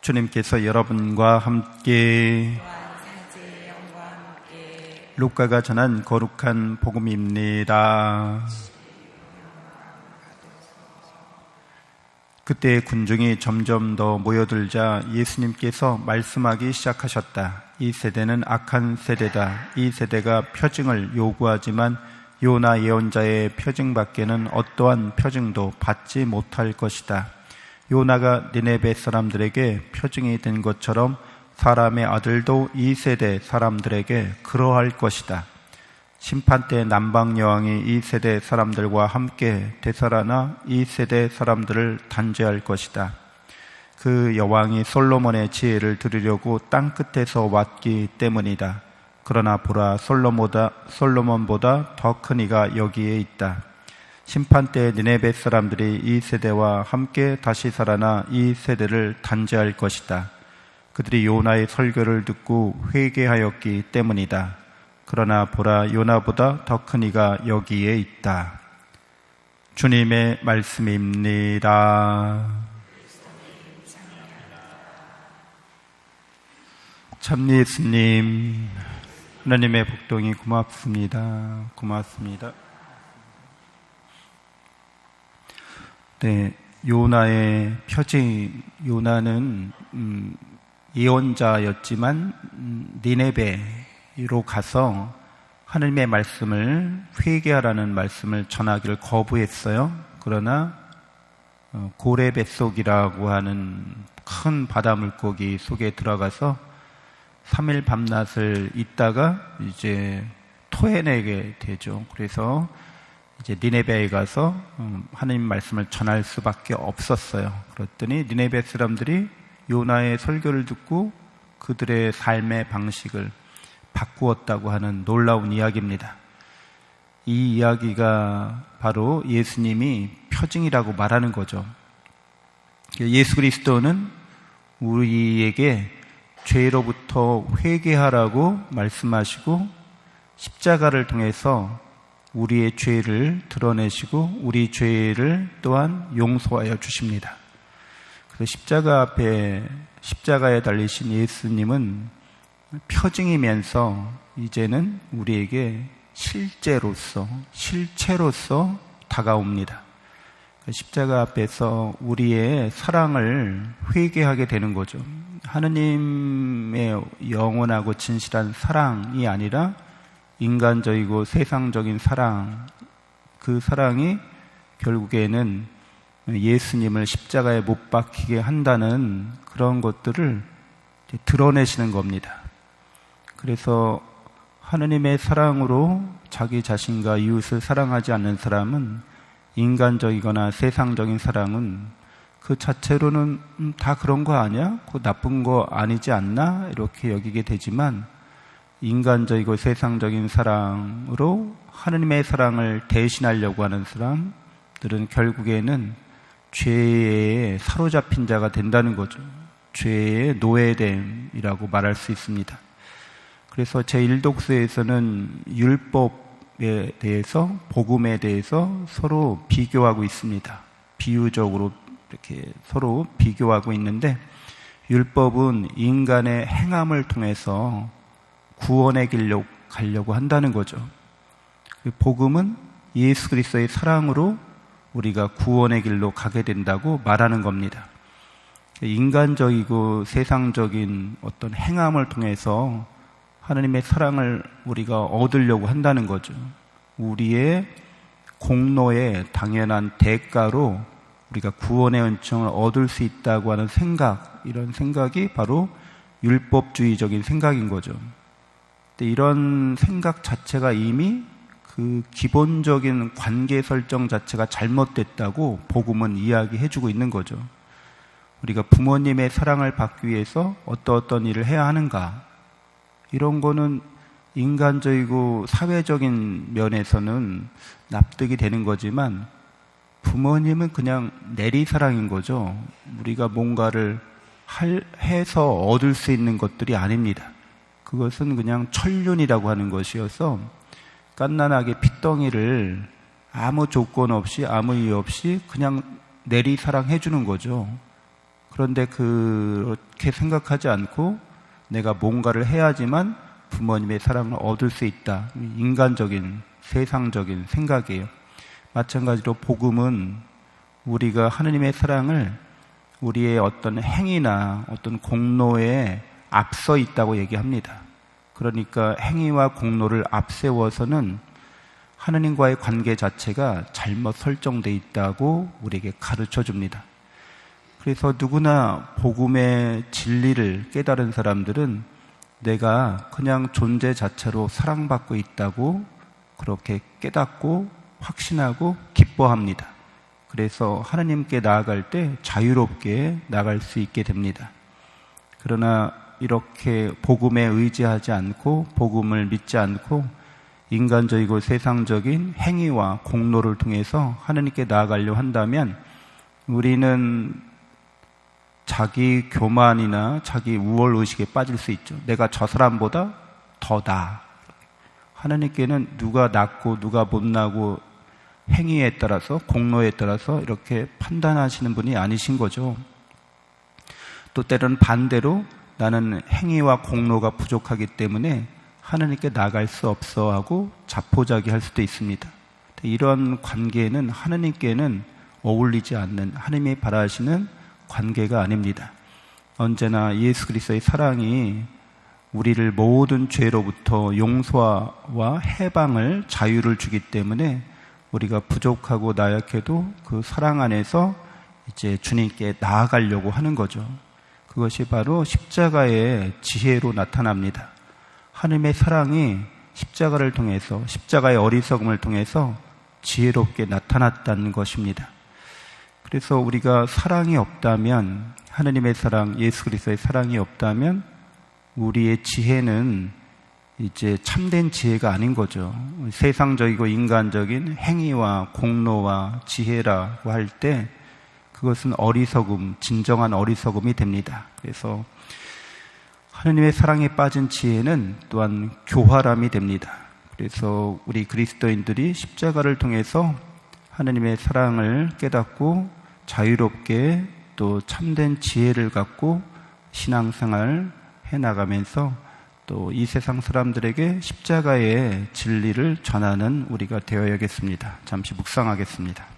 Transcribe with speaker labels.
Speaker 1: 주님께서 여러분과 함께 루카가 전한 거룩한 복음입니다. 그때 군중이 점점 더 모여들자 예수님께서 말씀하기 시작하셨다. 이 세대는 악한 세대다. 이 세대가 표징을 요구하지만 요나 예언자의 표징밖에는 어떠한 표징도 받지 못할 것이다. 요나가 니네베 사람들에게 표징이 된 것처럼 사람의 아들도 이 세대 사람들에게 그러할 것이다. 심판 때 남방 여왕이 이 세대 사람들과 함께 되살아나 이 세대 사람들을 단죄할 것이다. 그 여왕이 솔로몬의 지혜를 들으려고 땅 끝에서 왔기 때문이다. 그러나 보라, 솔로몬보다 더 큰 이가 여기에 있다. 심판 때 니네베 사람들이 이 세대와 함께 다시 살아나 이 세대를 단죄할 것이다. 그들이 요나의 설교를 듣고 회개하였기 때문이다. 그러나 보라, 요나보다 더 큰 이가 여기에 있다. 주님의 말씀입니다. 참 예수님, 하나님의 복동이 고맙습니다. 고맙습니다. 네, 요나의 표징, 요나는 예언자였지만 니네베로 가서 하나님의 말씀을 회개하라는 말씀을 전하기를 거부했어요. 그러나 고래 뱃속이라고 하는 큰 바다 물고기 속에 들어가서 3일 밤낮을 있다가 이제 토해내게 되죠. 그래서 이제 니네베에 가서 하나님 말씀을 전할 수밖에 없었어요. 그랬더니 니네베 사람들이 요나의 설교를 듣고 그들의 삶의 방식을 바꾸었다고 하는 놀라운 이야기입니다. 이 이야기가 바로 예수님이 표징이라고 말하는 거죠. 예수 그리스도는 우리에게 죄로부터 회개하라고 말씀하시고 십자가를 통해서 우리의 죄를 드러내시고 우리 죄를 또한 용서하여 주십니다. 그래서 십자가에 달리신 예수님은 표징이면서 이제는 우리에게 실체로서 다가옵니다. 십자가 앞에서 우리의 사랑을 회개하게 되는 거죠. 하느님의 영원하고 진실한 사랑이 아니라 인간적이고 세상적인 사랑, 그 사랑이 결국에는 예수님을 십자가에 못 박히게 한다는 그런 것들을 드러내시는 겁니다. 그래서 하느님의 사랑으로 자기 자신과 이웃을 사랑하지 않는 사람은 인간적이거나 세상적인 사랑은 그 자체로는 다 그런 거 아니야? 그거 나쁜 거 아니지 않나? 이렇게 여기게 되지만 인간적이고 세상적인 사랑으로 하느님의 사랑을 대신하려고 하는 사람들은 결국에는 죄에 사로잡힌 자가 된다는 거죠. 죄의 노예됨이라고 말할 수 있습니다. 그래서 제1독서에서는 율법에 대해서, 복음에 대해서 서로 비교하고 있습니다. 비유적으로 이렇게 서로 비교하고 있는데, 율법은 인간의 행함을 통해서 구원의 길로 가려고 한다는 거죠. 복음은 예수 그리스도의 사랑으로 우리가 구원의 길로 가게 된다고 말하는 겁니다. 인간적이고 세상적인 어떤 행함을 통해서 하나님의 사랑을 우리가 얻으려고 한다는 거죠. 우리의 공로의 당연한 대가로 우리가 구원의 은총을 얻을 수 있다고 하는 생각, 이런 생각이 바로 율법주의적인 생각인 거죠. 근데 이런 생각 자체가 이미 그 기본적인 관계 설정 자체가 잘못됐다고 복음은 이야기해주고 있는 거죠. 우리가 부모님의 사랑을 받기 위해서 어떤 일을 해야 하는가, 이런 거는 인간적이고 사회적인 면에서는 납득이 되는 거지만 부모님은 그냥 내리사랑인 거죠. 우리가 뭔가를 해서 얻을 수 있는 것들이 아닙니다. 그것은 그냥 천륜이라고 하는 것이어서 갓난아기 핏덩이를 아무 조건 없이 아무 이유 없이 그냥 내리사랑해 주는 거죠. 그런데 그렇게 그렇게 생각하지 않고 내가 뭔가를 해야지만 부모님의 사랑을 얻을 수 있다. 인간적인, 세상적인 생각이에요. 마찬가지로 복음은 우리가 하느님의 사랑을 우리의 어떤 행위나 어떤 공로에 앞서 있다고 얘기합니다. 그러니까 행위와 공로를 앞세워서는 하느님과의 관계 자체가 잘못 설정되어 있다고 우리에게 가르쳐 줍니다. 그래서 누구나 복음의 진리를 깨달은 사람들은 내가 그냥 존재 자체로 사랑받고 있다고 그렇게 깨닫고 확신하고 기뻐합니다. 그래서 하나님께 나아갈 때 자유롭게 나아갈 수 있게 됩니다. 그러나 이렇게 복음에 의지하지 않고 복음을 믿지 않고 인간적이고 세상적인 행위와 공로를 통해서 하나님께 나아가려 한다면 우리는 자기 교만이나 자기 우월의식에 빠질 수 있죠. 내가 저 사람보다 더 나아. 하나님께는 누가 낫고 누가 못나고 행위에 따라서 공로에 따라서 이렇게 판단하시는 분이 아니신 거죠. 또 때로는 반대로 나는 행위와 공로가 부족하기 때문에 하나님께 나갈 수 없어 하고 자포자기할 수도 있습니다. 이런 관계는 하나님께는 어울리지 않는 하나님이 바라시는 관계가 아닙니다. 언제나 예수 그리스도의 사랑이 우리를 모든 죄로부터 용서와 해방을 자유를 주기 때문에 우리가 부족하고 나약해도 그 사랑 안에서 이제 주님께 나아가려고 하는 거죠. 그것이 바로 십자가의 지혜로 나타납니다. 하나님의 사랑이 십자가를 통해서 십자가의 어리석음을 통해서 지혜롭게 나타났다는 것입니다. 그래서 우리가 사랑이 없다면 하나님의 사랑, 예수 그리스도의 사랑이 없다면 우리의 지혜는 이제 참된 지혜가 아닌 거죠. 세상적이고 인간적인 행위와 공로와 지혜라고 할 때 그것은 어리석음, 진정한 어리석음이 됩니다. 그래서 하나님의 사랑에 빠진 지혜는 또한 교활함이 됩니다. 그래서 우리 그리스도인들이 십자가를 통해서 하나님의 사랑을 깨닫고 자유롭게 또 참된 지혜를 갖고 신앙생활 해나가면서 또 이 세상 사람들에게 십자가의 진리를 전하는 우리가 되어야겠습니다. 잠시 묵상하겠습니다.